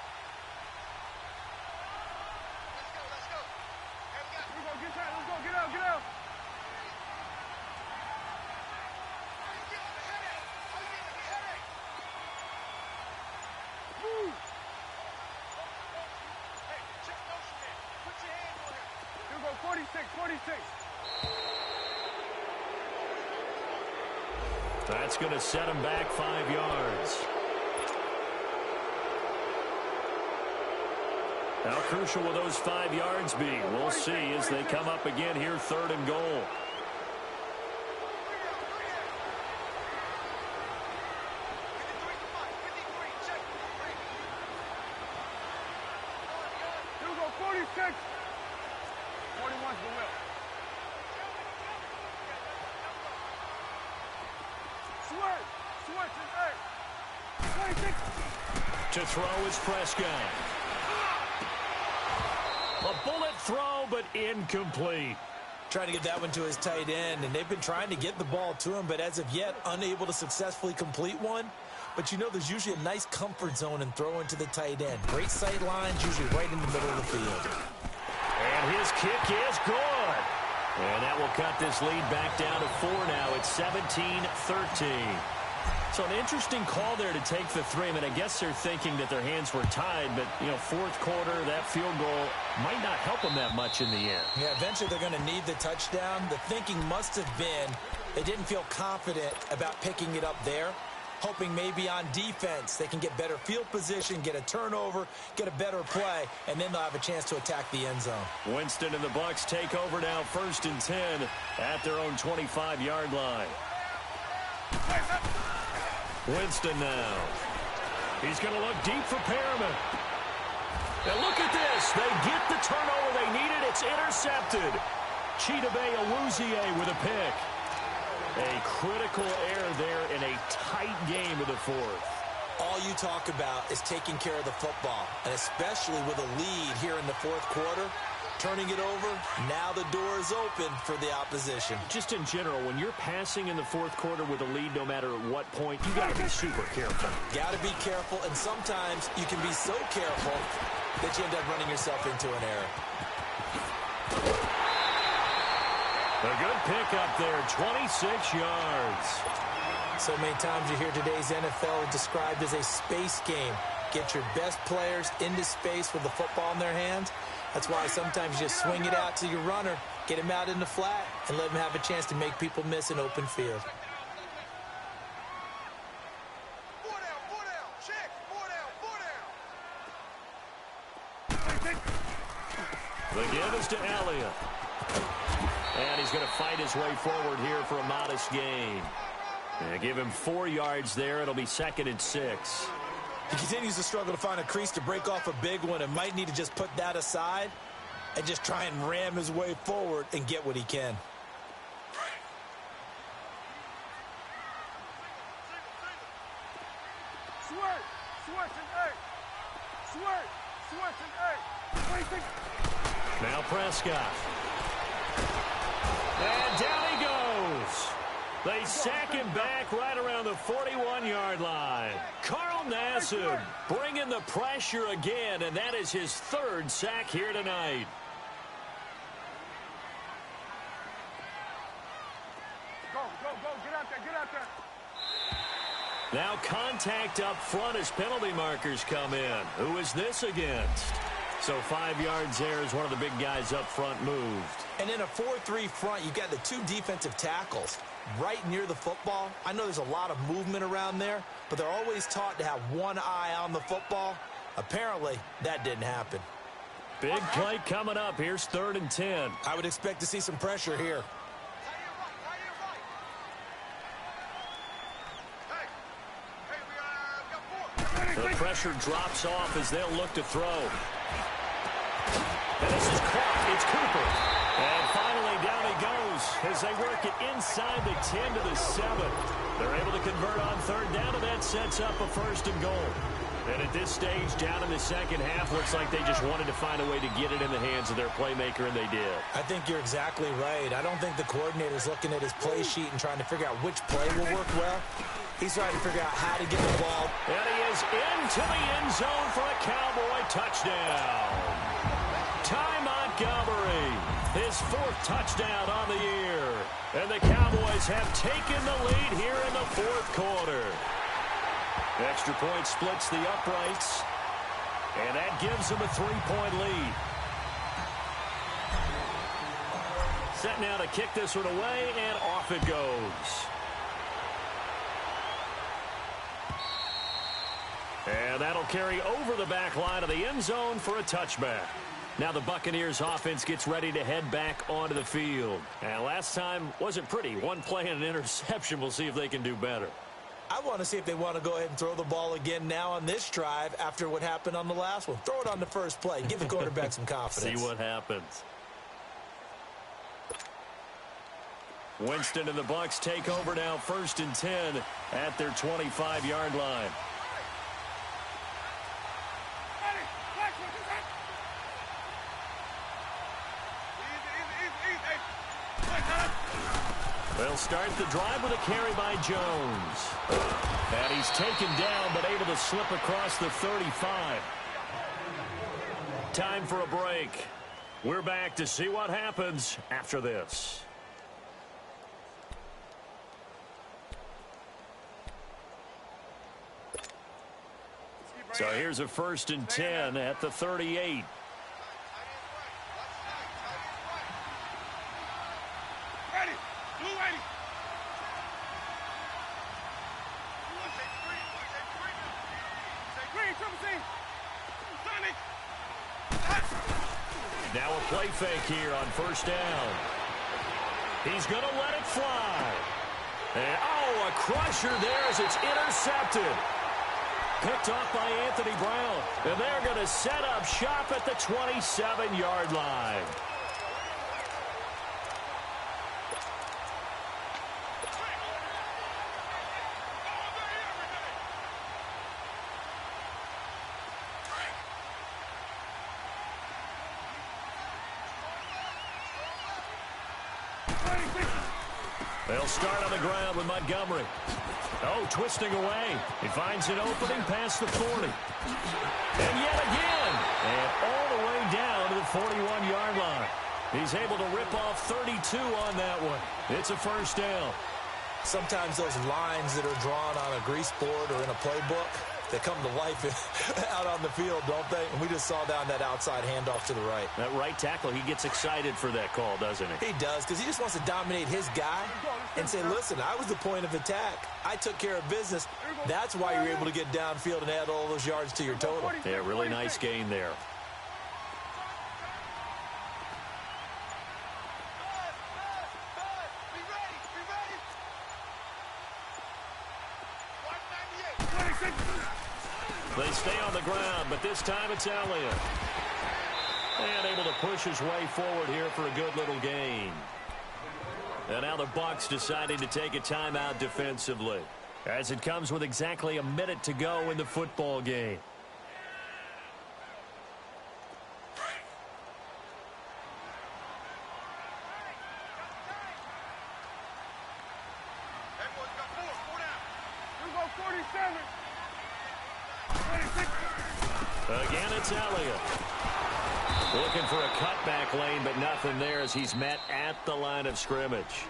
Let's go, get out, get out. Here we go, 46. That's going to set him back 5 yards. How crucial will those 5 yards be? We'll see as they come up again here, 3rd and goal. Here we go, 46. 41's the will. Switch, it's 26. To throw is Prescott. A bullet throw, but incomplete. Trying to get that one to his tight end, and they've been trying to get the ball to him, but as of yet, unable to successfully complete one. But you know, there's usually a nice comfort zone in throwing to the tight end. Great sight lines, usually right in the middle of the field. And his kick is good. And that will cut this lead back down to 4 now. It's 17-13. So an interesting call there to take the 3. I mean, I guess they're thinking that their hands were tied, but, you know, 4th quarter, that field goal might not help them that much in the end. Yeah, eventually they're going to need the touchdown. The thinking must have been they didn't feel confident about picking it up there, hoping maybe on defense they can get better field position, get a turnover, get a better play, and then they'll have a chance to attack the end zone. Winston and the Bucs take over now, 1st and 10 at their own 25-yard line. Winston now. He's going to look deep for Perriman. And look at this. They get the turnover they needed. It's intercepted. Chidobe Awuzie with a pick. A critical error there in a tight game of the 4th. All you talk about is taking care of the football, and especially with a lead here in the 4th quarter. Turning it over, now the door is open for the opposition. Just in general, when you're passing in the 4th quarter with a lead, no matter at what point, you got to be super careful. Got to be careful, and sometimes you can be so careful that you end up running yourself into an error. A good pickup there, 26 yards. So many times you hear today's NFL described as a space game. Get your best players into space with the football in their hands. That's why sometimes you just swing it out to your runner, get him out in the flat, and let him have a chance to make people miss an open field. The give is to Elliott. And he's going to fight his way forward here for a modest gain. Give him 4 yards there. It'll be 2nd and 6. He continues to struggle to find a crease to break off a big one and might need to just put that aside and just try and ram his way forward and get what he can. Now Prescott. And down he goes. They sack him back right around the 41-yard line. Carl Nassib bringing the pressure again, and that is his 3rd sack here tonight. Go, get out there. Now contact up front as penalty markers come in. Who is this against? So 5 yards there as one of the big guys up front moved. And in a 4-3 front, you've got the 2 defensive tackles right near the football. I know there's a lot of movement around there, but they're always taught to have one eye on the football. Apparently, that didn't happen. Big play coming up. Here's 3rd and 10. I would expect to see some pressure here. The pressure drops off as they'll look to throw. And this is caught. It's Cooper. And finally down he goes as they work it inside the 10 to the 7. They're able to convert on 3rd down, and that sets up a 1st and goal. And at this stage, down in the 2nd half, looks like they just wanted to find a way to get it in the hands of their playmaker, and they did. I think you're exactly right. I don't think the coordinator's looking at his play sheet and trying to figure out which play will work well. He's trying to figure out how to get the ball. And he is into the end zone for a Cowboy touchdown. Ty Montgomery, his 4th touchdown on the year. And the Cowboys have taken the lead here in the 4th quarter. Extra point splits the uprights, and that gives them a 3-point lead. Set now to kick this one away, and off it goes. And that'll carry over the back line of the end zone for a touchback. Now the Buccaneers offense gets ready to head back onto the field. And last time wasn't pretty. 1 play and an interception. We'll see if they can do better. I want to see if they want to go ahead and throw the ball again now on this drive after what happened on the last one. Throw it on the first play. Give the quarterback some confidence. See what happens. Winston and the Bucs take over now, 1st and 10 at their 25-yard line. They'll start the drive with a carry by Jones. And he's taken down, but able to slip across the 35. Time for a break. We're back to see what happens after this. So here's a 1st and 10 at the 38. Now a play fake here on 1st down. He's going to let it fly. And, oh, a crusher there as it's intercepted. Picked off by Anthony Brown. And they're going to set up shop at the 27-yard line. They'll start on the ground with Montgomery. Oh, twisting away. He finds an opening past the 40. And yet again. And all the way down to the 41-yard line. He's able to rip off 32 on that one. It's a first down. Sometimes those lines that are drawn on a grease board or in a playbook, they come to life out on the field, don't they? And we just saw down that outside handoff to the right. That right tackle, he gets excited for that call, doesn't he? He does, because he just wants to dominate his guy and say, listen, I was the point of attack. I took care of business. That's why you're able to get downfield and add all those yards to your total. Yeah, really nice gain there. They stay on the ground, but this time it's Elliott. And able to push his way forward here for a good little gain. And now the Bucs deciding to take a timeout defensively, as it comes with exactly a minute to go in the football game. Again, it's Elliott. Looking for a cutback lane, but nothing there as he's met at the line of scrimmage.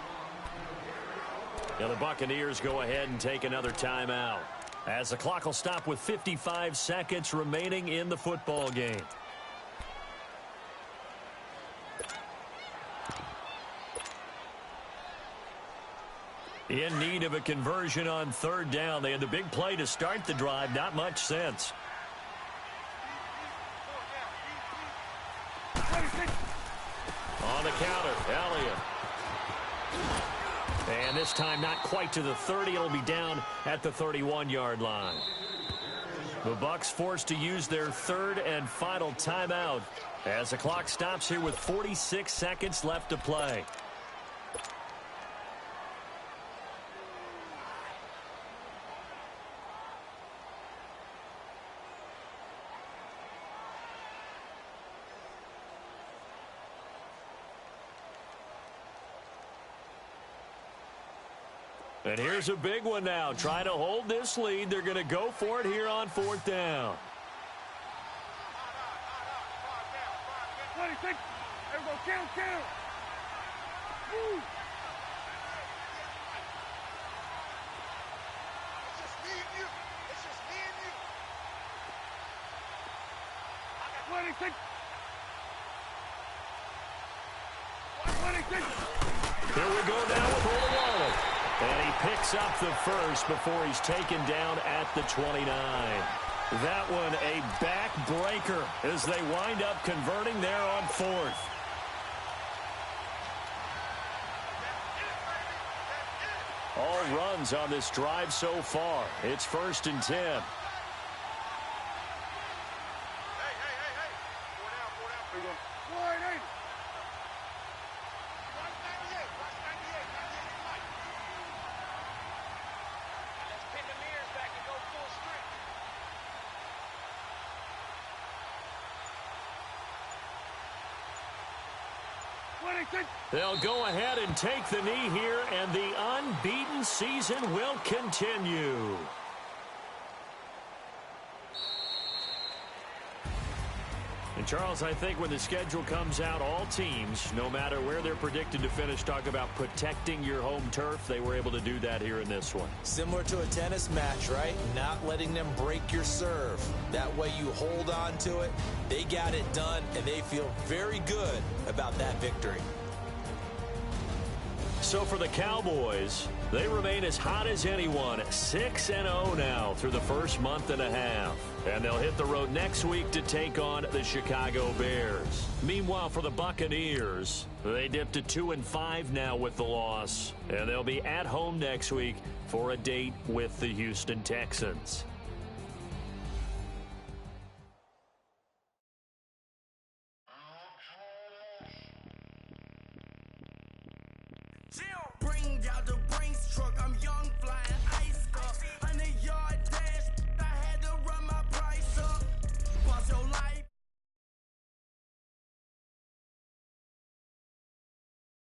Now the Buccaneers go ahead and take another timeout, as the clock will stop with 55 seconds remaining in the football game. In need of a conversion on third down. They had the big play to start the drive. Not much sense. On the counter, Elliott. And this time not quite to the 30. It'll be down at the 31-yard line. The Bucs forced to use their third and final timeout as the clock stops here with 46 seconds left to play. And here's a big one now. Trying to hold this lead. They're going to go for it here on fourth down. 26. There we go. Count. Woo. It's just me and you. It's just me and you. I got 26. 26. Here we go now with Olawale. And he picks up the first before he's taken down at the 29. That one a backbreaker as they wind up converting there on fourth. All runs on this drive so far. It's 1st and 10. Hey. 4 down. 480. They'll go ahead and take the knee here, and the unbeaten season will continue. And Charles, I think when the schedule comes out, all teams, no matter where they're predicted to finish, talk about protecting your home turf. They were able to do that here in this one. Similar to a tennis match, right? Not letting them break your serve. That way you hold on to it. They got it done, and they feel very good about that victory. So for the Cowboys, they remain as hot as anyone, 6-0 now through the first month and a half. And they'll hit the road next week to take on the Chicago Bears. Meanwhile, for the Buccaneers, they dipped to 2-5 now with the loss. And they'll be at home next week for a date with the Houston Texans. Bring out the